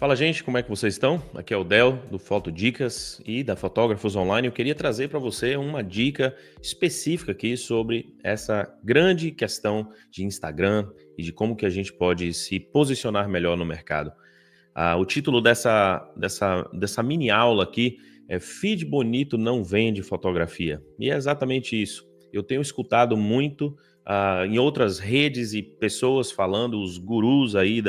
Fala, gente, como é que vocês estão? Aqui é o Del, do Foto Dicas e da Fotógrafos Online. Eu queria trazer para você uma dica específica aqui sobre essa grande questão de Instagram e de como que a gente pode se posicionar melhor no mercado. O título dessa mini aula aqui é Feed Bonito Não Vende Fotografia. E é exatamente isso. Eu tenho escutado muito em outras redes e pessoas falando, os gurus aí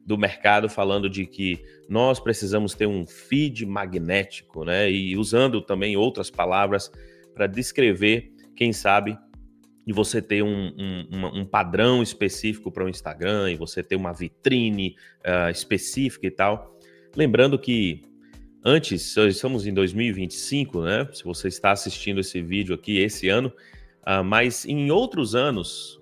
do mercado falando de que nós precisamos ter um feed magnético, né? E usando também outras palavras para descrever, quem sabe, e você ter um padrão específico para o Instagram, e você ter uma vitrine específica e tal. Lembrando que antes, estamos em 2025, né? Se você está assistindo esse vídeo aqui esse ano, mas em outros anos,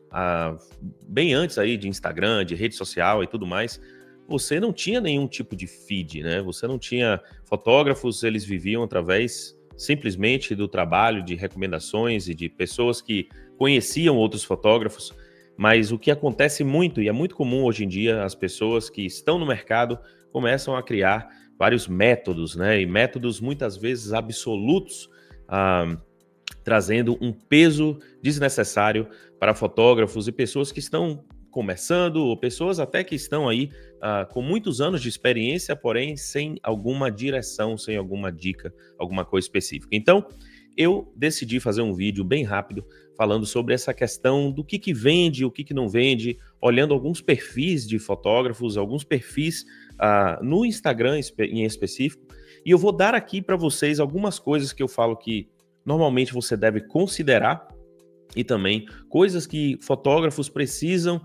bem antes aí de Instagram, de rede social e tudo mais, você não tinha nenhum tipo de feed, né? Você não tinha fotógrafos, eles viviam através simplesmente do trabalho, de recomendações e de pessoas que conheciam outros fotógrafos. Mas o que acontece muito, e é muito comum hoje em dia, as pessoas que estão no mercado começam a criar vários métodos, né? E métodos muitas vezes absolutos, trazendo um peso desnecessário para fotógrafos e pessoas que estão começando, ou pessoas até que estão aí com muitos anos de experiência, porém sem alguma direção, sem alguma dica, alguma coisa específica. Então, eu decidi fazer um vídeo bem rápido falando sobre essa questão do que vende, o que não vende, olhando alguns perfis de fotógrafos, alguns perfis no Instagram em específico, e eu vou dar aqui para vocês algumas coisas que eu falo que normalmente você deve considerar e também coisas que fotógrafos precisam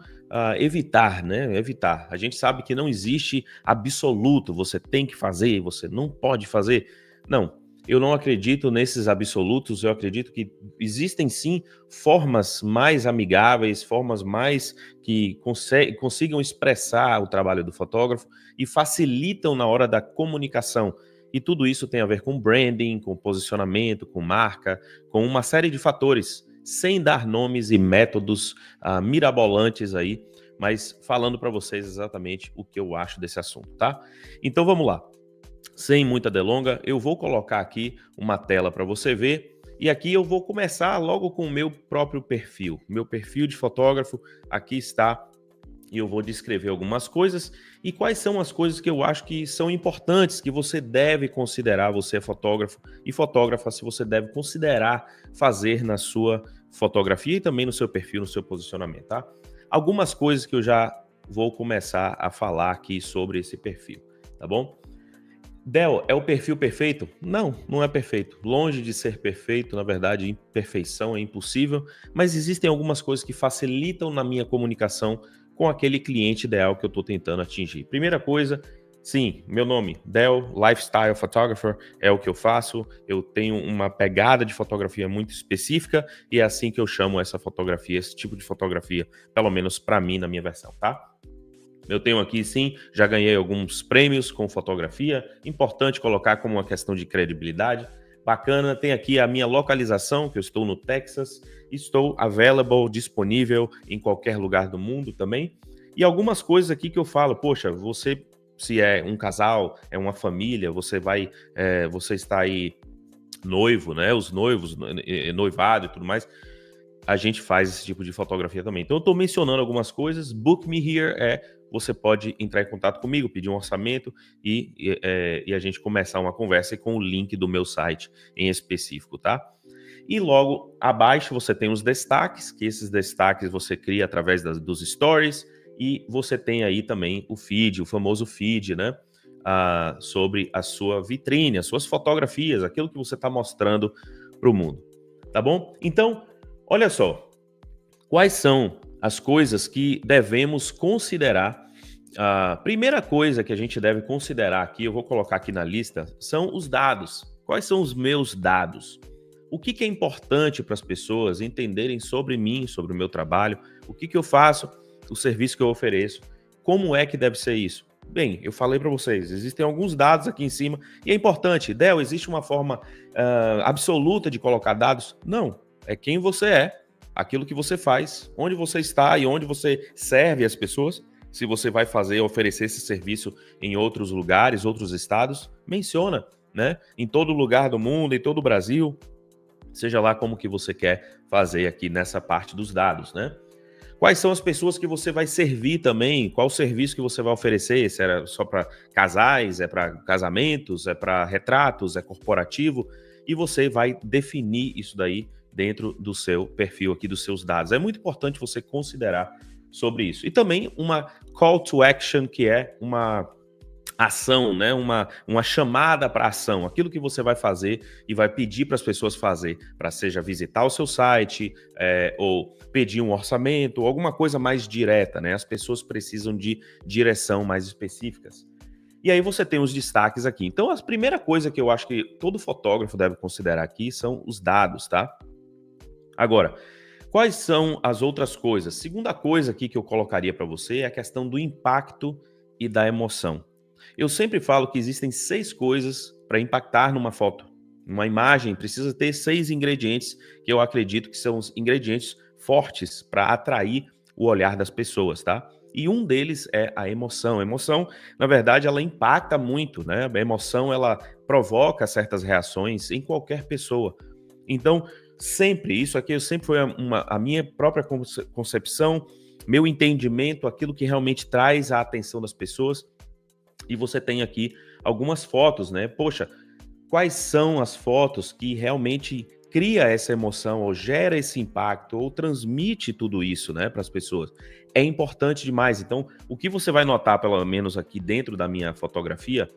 evitar, né? Evitar. A gente sabe que não existe absoluto, você tem que fazer, você não pode fazer. Não, eu não acredito nesses absolutos, eu acredito que existem sim formas mais amigáveis, formas mais que consigam expressar o trabalho do fotógrafo e facilitam na hora da comunicação. E tudo isso tem a ver com branding, com posicionamento, com marca, com uma série de fatores, sem dar nomes e métodos mirabolantes aí, mas falando para vocês exatamente o que eu acho desse assunto, tá? Então vamos lá. Sem muita delonga, eu vou colocar aqui uma tela para você ver, e aqui eu vou começar logo com o meu próprio perfil. Meu perfil de fotógrafo aqui está, e eu vou descrever algumas coisas e quais são as coisas que eu acho que são importantes, que você deve considerar, você é fotógrafo e fotógrafa, se você deve considerar fazer na sua fotografia e também no seu perfil, no seu posicionamento, tá? Algumas coisas que eu já vou começar a falar aqui sobre esse perfil, tá bom? Del, é o perfil perfeito? Não, não é perfeito. Longe de ser perfeito, na verdade, imperfeição é impossível, mas existem algumas coisas que facilitam na minha comunicação com aquele cliente ideal que eu estou tentando atingir. Primeira coisa, sim, meu nome, Del, Lifestyle Photographer, é o que eu faço, eu tenho uma pegada de fotografia muito específica e é assim que eu chamo essa fotografia, esse tipo de fotografia, pelo menos para mim, na minha versão, tá? Eu tenho aqui, sim, já ganhei alguns prêmios com fotografia, importante colocar como uma questão de credibilidade. Bacana, tem aqui a minha localização, que eu estou no Texas, estou available, disponível em qualquer lugar do mundo também. E algumas coisas aqui que eu falo, poxa, você, se é um casal, é uma família, você está aí noivo, né, os noivos, noivado e tudo mais, a gente faz esse tipo de fotografia também. Então eu estou mencionando algumas coisas, Book Me Here você pode entrar em contato comigo, pedir um orçamento e a gente começar uma conversa com o link do meu site em específico, tá? E logo abaixo você tem os destaques, que esses destaques você cria através dos stories, e você tem aí também o feed, o famoso feed, né? Sobre a sua vitrine, as suas fotografias, aquilo que você está mostrando para o mundo, tá bom? Então, olha só, quais são as coisas que devemos considerar? A primeira coisa que a gente deve considerar aqui, eu vou colocar aqui na lista, são os dados. Quais são os meus dados? O que é importante para as pessoas entenderem sobre mim, sobre o meu trabalho, o que eu faço, o serviço que eu ofereço, como é que deve ser isso? Bem, eu falei para vocês, existem alguns dados aqui em cima, e é importante, Del, existe uma forma absoluta de colocar dados? Não, é quem você é, aquilo que você faz, onde você está e onde você serve as pessoas, Se você vai oferecer esse serviço em outros lugares, outros estados, menciona, né? Em todo lugar do mundo, em todo o Brasil, seja lá como que você quer fazer aqui nessa parte dos dados, né? Quais são as pessoas que você vai servir também? Qual o serviço que você vai oferecer? Se era só para casais, é para casamentos, é para retratos, é corporativo? E você vai definir isso daí dentro do seu perfil aqui, dos seus dados. É muito importante você considerar sobre isso. E também uma call to action, que é uma ação, né? Uma chamada para ação, aquilo que você vai fazer e vai pedir para as pessoas fazer, para seja visitar o seu site, ou pedir um orçamento, ou alguma coisa mais direta, né? As pessoas precisam de direção mais específicas. E aí você tem os destaques aqui. Então, a primeira coisa que eu acho que todo fotógrafo deve considerar aqui são os dados, tá? Agora, quais são as outras coisas? Segunda coisa aqui que eu colocaria para você é a questão do impacto e da emoção. Eu sempre falo que existem 6 coisas para impactar numa foto. Uma imagem precisa ter 6 ingredientes que eu acredito que são os ingredientes fortes para atrair o olhar das pessoas, tá? E um deles é a emoção. A emoção, na verdade, ela impacta muito, né? A emoção, ela provoca certas reações em qualquer pessoa. Então, sempre, isso aqui sempre foi a minha própria concepção, meu entendimento, aquilo que realmente traz a atenção das pessoas. E você tem aqui algumas fotos, né? Poxa, quais são as fotos que realmente cria essa emoção, ou gera esse impacto, ou transmite tudo isso, né, para as pessoas? É importante demais. Então, o que você vai notar, pelo menos aqui dentro da minha fotografia,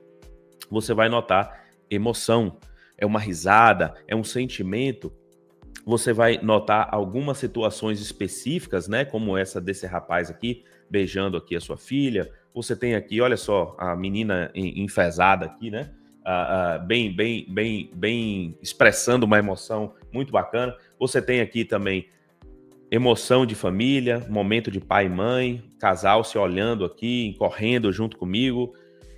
você vai notar emoção. É uma risada, é um sentimento. Você vai notar algumas situações específicas, né, como essa desse rapaz aqui, beijando aqui a sua filha. Você tem aqui, olha só, a menina enfesada aqui, né? Bem expressando uma emoção muito bacana. Você tem aqui também emoção de família, momento de pai e mãe, casal se olhando aqui, correndo junto comigo.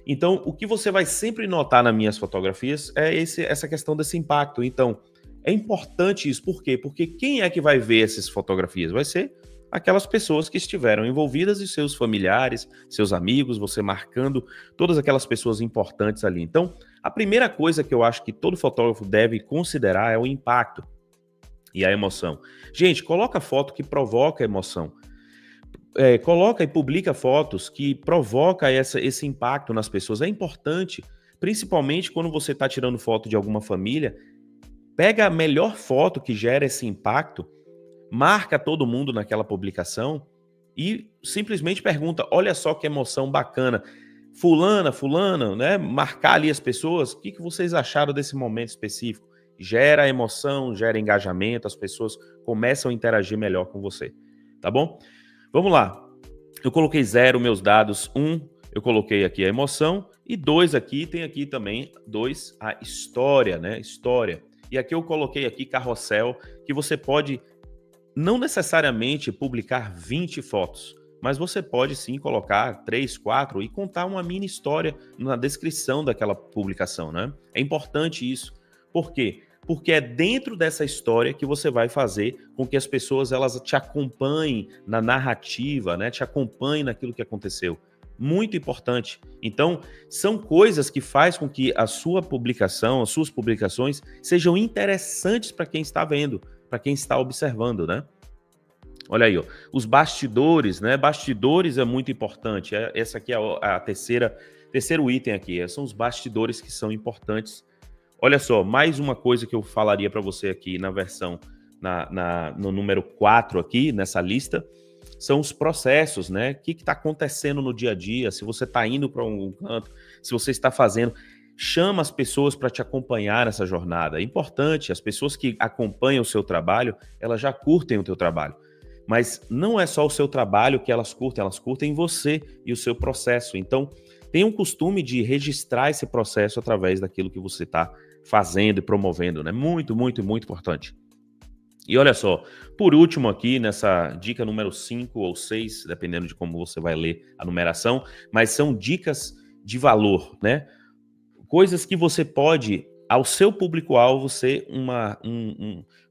Então, o que você vai sempre notar nas minhas fotografias é essa questão desse impacto. Então, é importante isso. Por quê? Porque quem é que vai ver essas fotografias? Vai ser aquelas pessoas que estiveram envolvidas e seus familiares, seus amigos, você marcando todas aquelas pessoas importantes ali. Então, a primeira coisa que eu acho que todo fotógrafo deve considerar é o impacto e a emoção. Gente, coloca foto que provoca emoção. Coloca e publica fotos que provoca esse impacto nas pessoas. É importante, principalmente quando você está tirando foto de alguma família, pega a melhor foto que gera esse impacto, marca todo mundo naquela publicação e simplesmente pergunta, olha só que emoção bacana. Fulana, né? Marcar ali as pessoas, o que vocês acharam desse momento específico? Gera emoção, gera engajamento, as pessoas começam a interagir melhor com você, tá bom? Vamos lá. Eu coloquei 0 meus dados, 1 eu coloquei aqui a emoção e 2 aqui, tem aqui também 2 a história, né? História. E aqui eu coloquei aqui carrossel, que você pode não necessariamente publicar 20 fotos, mas você pode sim colocar 3, 4 e contar uma mini história na descrição daquela publicação, né? É importante isso. Por quê? Porque é dentro dessa história que você vai fazer com que as pessoas elas te acompanhem na narrativa, né? Te acompanhem naquilo que aconteceu. Muito importante. Então, são coisas que faz com que a sua publicação, as suas publicações sejam interessantes para quem está vendo, para quem está observando, né? Olha aí, ó, os bastidores, né? Bastidores é muito importante. Essa aqui é a terceiro item aqui. São os bastidores que são importantes. Olha só, mais uma coisa que eu falaria para você aqui na versão, no número 4 aqui, nessa lista, são os processos, né? O que está acontecendo no dia a dia, se você está indo para um canto, se você está fazendo, chama as pessoas para te acompanhar nessa jornada. É importante, as pessoas que acompanham o seu trabalho, elas já curtem o teu trabalho. Mas não é só o seu trabalho que elas curtem você e o seu processo. Então, tenha um costume de registrar esse processo através daquilo que você está fazendo e promovendo, né? Muito, muito, muito importante. E olha só, por último aqui, nessa dica número 5 ou 6, dependendo de como você vai ler a numeração, mas são dicas de valor, né? Coisas que você pode ao seu público-alvo ser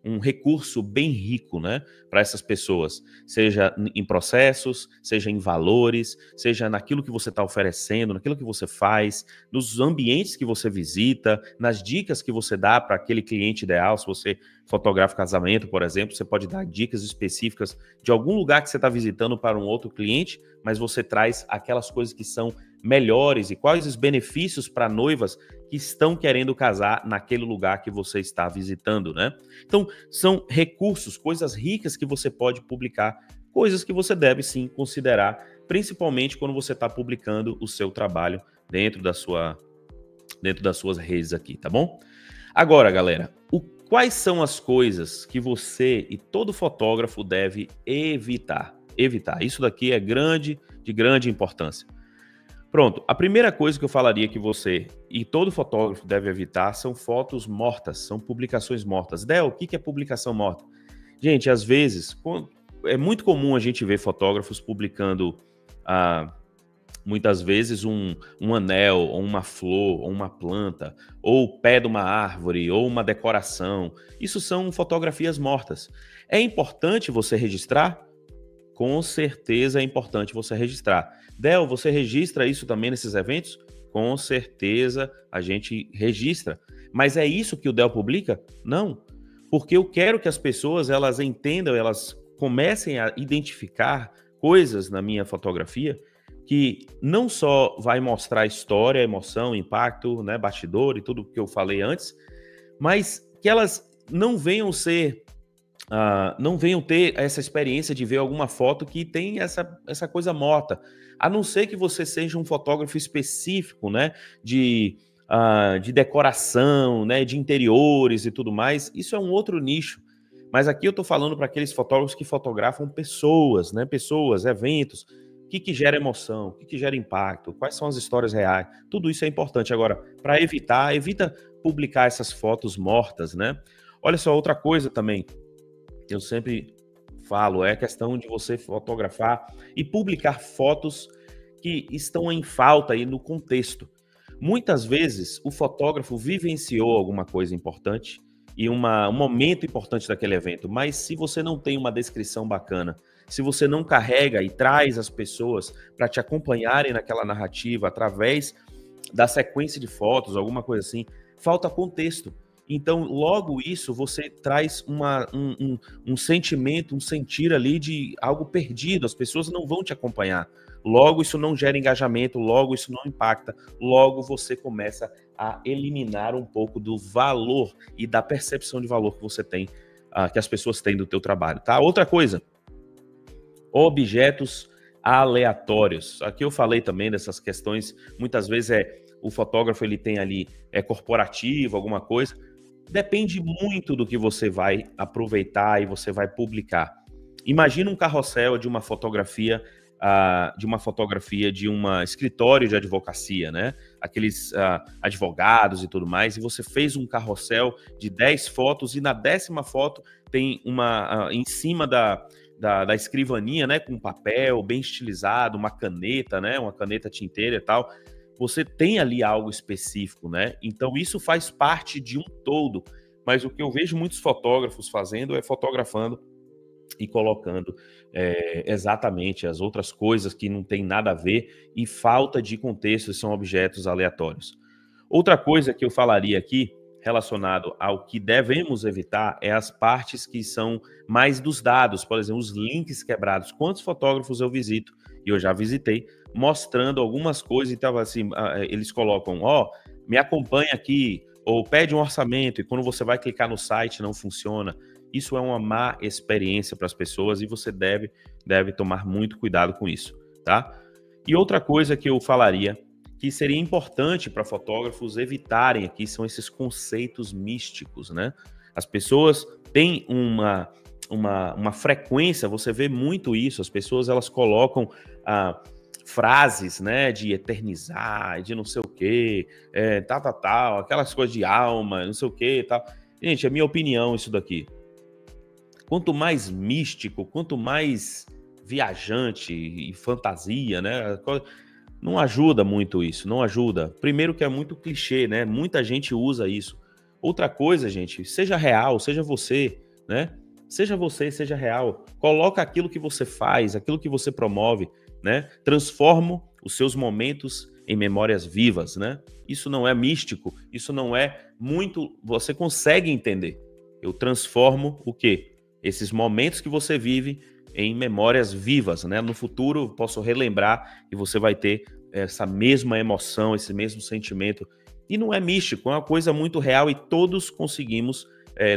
um recurso bem rico, né, para essas pessoas, seja em processos, seja em valores, seja naquilo que você está oferecendo, naquilo que você faz, nos ambientes que você visita, nas dicas que você dá para aquele cliente ideal. Se você fotografa casamento, por exemplo, você pode dar dicas específicas de algum lugar que você está visitando para um outro cliente, mas você traz aquelas coisas que são melhores e quais os benefícios para noivas que estão querendo casar naquele lugar que você está visitando, né? Então, são recursos, coisas ricas que você pode publicar, coisas que você deve sim considerar, principalmente quando você está publicando o seu trabalho dentro das suas redes aqui, tá bom? Agora, galera, quais são as coisas que você e todo fotógrafo deve evitar? Evitar. Isso daqui é de grande importância. Pronto, a primeira coisa que eu falaria que você e todo fotógrafo deve evitar são fotos mortas, são publicações mortas. Del, o que é publicação morta? Gente, às vezes, é muito comum a gente ver fotógrafos publicando, muitas vezes, um anel, ou uma flor, ou uma planta, ou o pé de uma árvore, ou uma decoração. Isso são fotografias mortas. É importante você registrar? Com certeza é importante você registrar. Del, você registra isso também nesses eventos? Com certeza a gente registra. Mas é isso que o Del publica? Não. Porque eu quero que as pessoas elas entendam, elas comecem a identificar coisas na minha fotografia que não só vai mostrar história, emoção, impacto, né, bastidor e tudo que eu falei antes, mas que elas não venham ter essa experiência de ver alguma foto que tem essa coisa morta. A não ser que você seja um fotógrafo específico, né, de decoração, né, de interiores e tudo mais. Isso é um outro nicho. Mas aqui eu estou falando para aqueles fotógrafos que fotografam pessoas, né, pessoas, eventos, o que gera emoção, o que gera impacto, quais são as histórias reais. Tudo isso é importante. Agora, para evita publicar essas fotos mortas, né? Olha só, outra coisa também, eu sempre falo, é a questão de você fotografar e publicar fotos que estão em falta aí no contexto. Muitas vezes o fotógrafo vivenciou alguma coisa importante e um momento importante daquele evento, mas se você não tem uma descrição bacana, se você não carrega e traz as pessoas para te acompanharem naquela narrativa através da sequência de fotos, alguma coisa assim, falta contexto. Então, logo isso, você traz um sentimento, um sentir ali de algo perdido, as pessoas não vão te acompanhar. Logo, isso não gera engajamento, logo, isso não impacta, logo, você começa a eliminar um pouco do valor e da percepção de valor que você tem, que as pessoas têm do teu trabalho, tá? Outra coisa, objetos aleatórios. Aqui eu falei também dessas questões, muitas vezes o fotógrafo ele tem ali, corporativo, alguma coisa, depende muito do que você vai aproveitar e você vai publicar. Imagina um carrossel de uma fotografia de um escritório de advocacia, né? Aqueles advogados e tudo mais, e você fez um carrossel de 10 fotos e na 10ª foto tem em cima da escrivaninha, né, com papel bem estilizado, uma caneta, né, uma caneta tinteira e tal, você tem ali algo específico, né? Então isso faz parte de um todo, mas o que eu vejo muitos fotógrafos fazendo é fotografando e colocando exatamente as outras coisas que não tem nada a ver e falta de contexto, são objetos aleatórios. Outra coisa que eu falaria aqui, relacionado ao que devemos evitar, é as partes que são mais dos dados, por exemplo, os links quebrados. Quantos fotógrafos eu visito, e eu já visitei, mostrando algumas coisas, então assim, eles colocam, me acompanha aqui, ou pede um orçamento, e quando você vai clicar no site não funciona. Isso é uma má experiência para as pessoas e você deve tomar muito cuidado com isso, tá? E outra coisa que eu falaria, que seria importante para fotógrafos evitarem aqui, são esses conceitos místicos, né? As pessoas têm uma frequência, você vê muito isso, as pessoas elas colocam frases, né, de eternizar, de não sei o quê, tal, aquelas coisas de alma, não sei o quê, tal. Gente, é minha opinião isso daqui. Quanto mais místico, quanto mais viajante e fantasia, né, não ajuda muito isso, não ajuda. Primeiro que é muito clichê, né, muita gente usa isso. Outra coisa, gente, seja real, seja você, né? Seja você, seja real. Coloca aquilo que você faz, aquilo que você promove, né? Transforma os seus momentos em memórias vivas, né? Isso não é místico, isso não é muito... Você consegue entender. Eu transformo o quê? Esses momentos que você vive em memórias vivas, né? No futuro eu posso relembrar e você vai ter essa mesma emoção, esse mesmo sentimento. E não é místico, é uma coisa muito real e todos conseguimos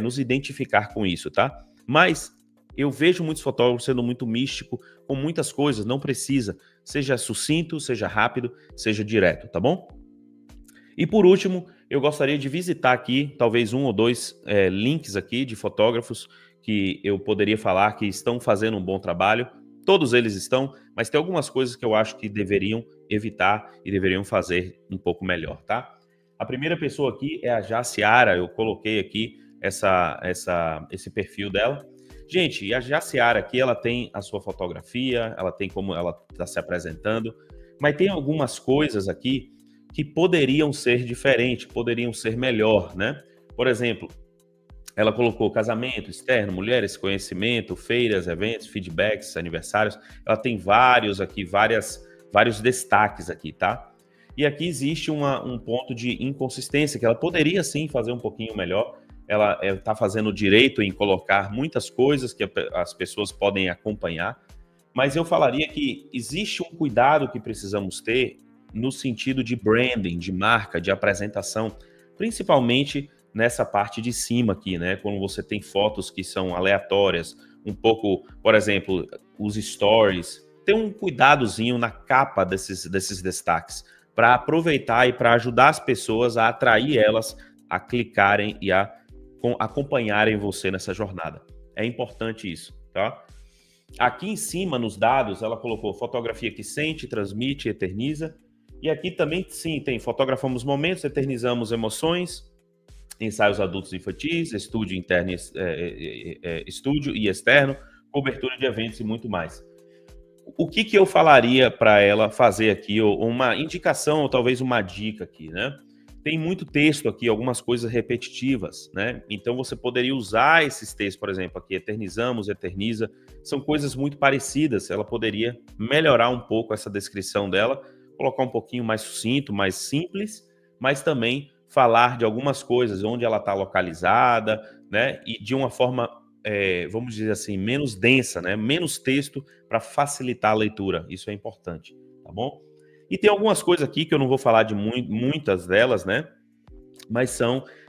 nos identificar com isso, tá? Mas eu vejo muitos fotógrafos sendo muito místico com muitas coisas, não precisa. Seja sucinto, seja rápido, seja direto, tá bom? E por último, eu gostaria de visitar aqui, talvez um ou dois links aqui de fotógrafos que eu poderia falar que estão fazendo um bom trabalho. Todos eles estão, mas tem algumas coisas que eu acho que deveriam evitar e deveriam fazer um pouco melhor, tá? A primeira pessoa aqui é a Jaciara, eu coloquei aqui esse perfil dela. Gente, a Jaciara aqui, ela tem a sua fotografia, ela tem como ela está se apresentando, mas tem algumas coisas aqui que poderiam ser diferentes, poderiam ser melhor, né? Por exemplo, ela colocou casamento, externo, mulheres, conhecimento, feiras, eventos, feedbacks, aniversários. Ela tem vários aqui, vários destaques aqui, tá? E aqui existe um ponto de inconsistência, que ela poderia sim fazer um pouquinho melhor. Ela está fazendo direito em colocar muitas coisas que as pessoas podem acompanhar, mas eu falaria que existe um cuidado que precisamos ter no sentido de branding, de marca, de apresentação, principalmente nessa parte de cima aqui, né? Quando você tem fotos que são aleatórias, um pouco, por exemplo, os stories, tem um cuidadozinho na capa desses destaques, para aproveitar e para ajudar as pessoas a atrair elas a clicarem e a acompanharem você nessa jornada. É importante isso, tá? Aqui em cima, nos dados, ela colocou fotografia que sente, transmite, eterniza. E aqui também, sim, tem fotografamos momentos, eternizamos emoções, ensaios adultos e infantis, estúdio interno, estúdio e externo, cobertura de eventos e muito mais. O que eu falaria para ela fazer aqui, ou uma indicação, ou talvez uma dica aqui, né? Tem muito texto aqui, algumas coisas repetitivas, né? Então você poderia usar esses textos, por exemplo, aqui, eternizamos, eterniza, são coisas muito parecidas. Ela poderia melhorar um pouco essa descrição dela, colocar um pouquinho mais sucinto, mais simples, mas também falar de algumas coisas, onde ela está localizada, né? E de uma forma, vamos dizer assim, menos densa, né? Menos texto para facilitar a leitura. Isso é importante, tá bom? E tem algumas coisas aqui que eu não vou falar de muitas delas, né? Mas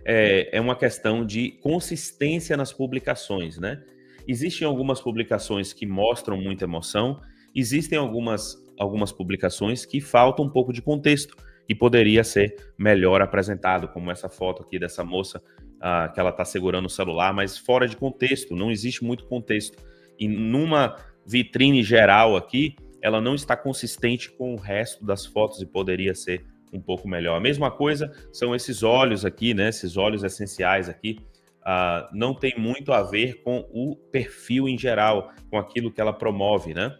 é uma questão de consistência nas publicações, né? Existem algumas publicações que mostram muita emoção, existem algumas publicações que faltam um pouco de contexto e poderia ser melhor apresentado, como essa foto aqui dessa moça que ela está segurando o celular, mas fora de contexto, não existe muito contexto. E numa vitrine geral aqui, ela não está consistente com o resto das fotos e poderia ser um pouco melhor. A mesma coisa são esses olhos aqui, né? Esses olhos essenciais aqui. Não tem muito a ver com o perfil em geral, com aquilo que ela promove, né?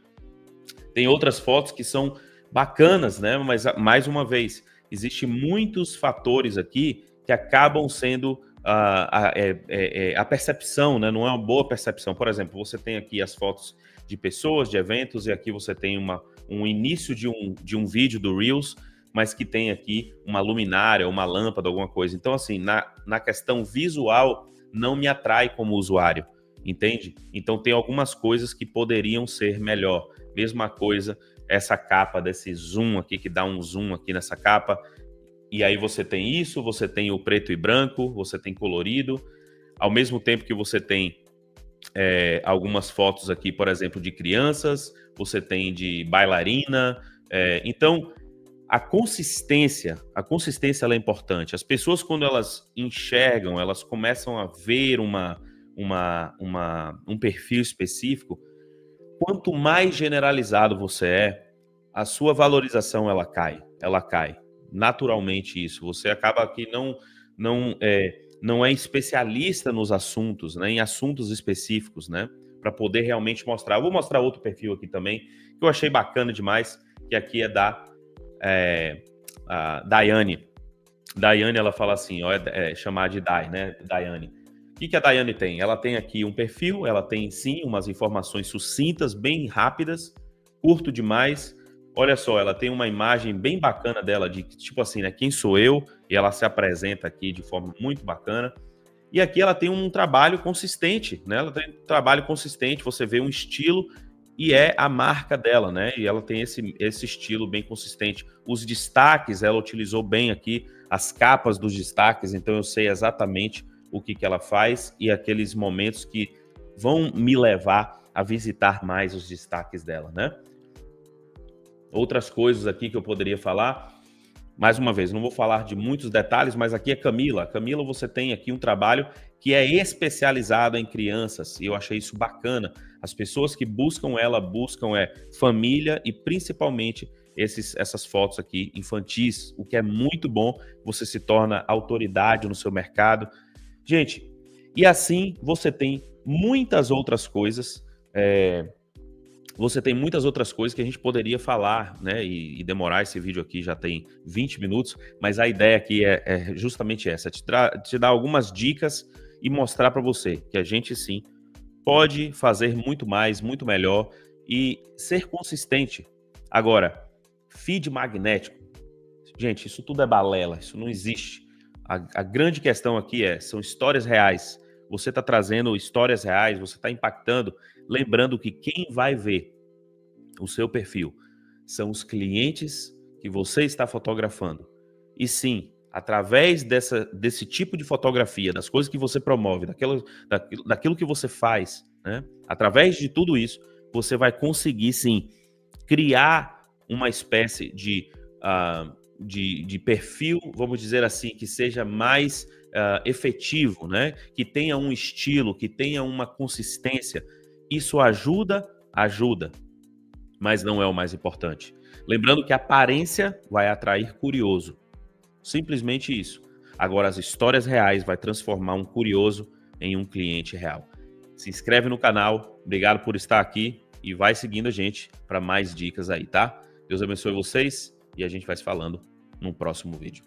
Tem outras fotos que são bacanas, né? Mas, mais uma vez, existem muitos fatores aqui que acabam sendo a percepção, né? Não é uma boa percepção. Por exemplo, você tem aqui as fotos de pessoas, de eventos, e aqui você tem um início de um vídeo do Reels, mas que tem aqui uma luminária, uma lâmpada, alguma coisa. Então, assim, na questão visual, não me atrai como usuário, entende? Então, tem algumas coisas que poderiam ser melhor. Mesma coisa, essa capa desse zoom aqui, que dá um zoom aqui nessa capa, e aí você tem isso, você tem o preto e branco, você tem colorido, ao mesmo tempo que você tem algumas fotos aqui, por exemplo, de crianças, você tem de bailarina, então a consistência ela é importante. As pessoas, quando elas enxergam, elas começam a ver um perfil específico, quanto mais generalizado você a sua valorização ela cai naturalmente. Isso, você acaba que não é especialista nos assuntos, né, em assuntos específicos, né, para poder realmente mostrar. Eu vou mostrar outro perfil aqui também, que eu achei bacana demais, que aqui é da Daiane. Daiane, ela fala assim, ó, chamar de Dai, né? Daiane. O que a Daiane tem? Ela tem aqui um perfil, ela tem sim umas informações sucintas, bem rápidas, curto demais. Olha só, ela tem uma imagem bem bacana dela, de tipo assim, né? Quem sou eu? E ela se apresenta aqui de forma muito bacana. E aqui ela tem um trabalho consistente, né? Ela tem um trabalho consistente, você vê um estilo e é a marca dela, né? E ela tem esse estilo bem consistente. Os destaques, ela utilizou bem aqui as capas dos destaques, então eu sei exatamente o que ela faz e aqueles momentos que vão me levar a visitar mais os destaques dela, né? Outras coisas aqui que eu poderia falar, mais uma vez, não vou falar de muitos detalhes, mas aqui é Camila. Camila, você tem aqui um trabalho que é especializado em crianças, e eu achei isso bacana. As pessoas que buscam ela, buscam família e principalmente essas fotos aqui infantis, o que é muito bom, você se torna autoridade no seu mercado. Gente, e assim você tem muitas outras coisas, que a gente poderia falar, né? E demorar. Esse vídeo aqui já tem 20 minutos, mas a ideia aqui é justamente essa: te dar algumas dicas e mostrar para você que a gente sim pode fazer muito mais, muito melhor e ser consistente. Agora, feed magnético, gente, isso tudo é balela, isso não existe. A grande questão aqui são histórias reais. Você está trazendo histórias reais, você está impactando. Lembrando que quem vai ver o seu perfil são os clientes que você está fotografando. E sim, através desse tipo de fotografia, das coisas que você promove, daquilo que você faz, né? Através de tudo isso, você vai conseguir sim criar uma espécie de perfil, vamos dizer assim, que seja mais efetivo, né? Que tenha um estilo, que tenha uma consistência. Isso ajuda, mas não é o mais importante. Lembrando que a aparência vai atrair curioso. Simplesmente isso. Agora, as histórias reais vai transformar um curioso em um cliente real. Se inscreve no canal, obrigado por estar aqui e vai seguindo a gente para mais dicas aí, tá? Deus abençoe vocês e a gente vai se falando no próximo vídeo.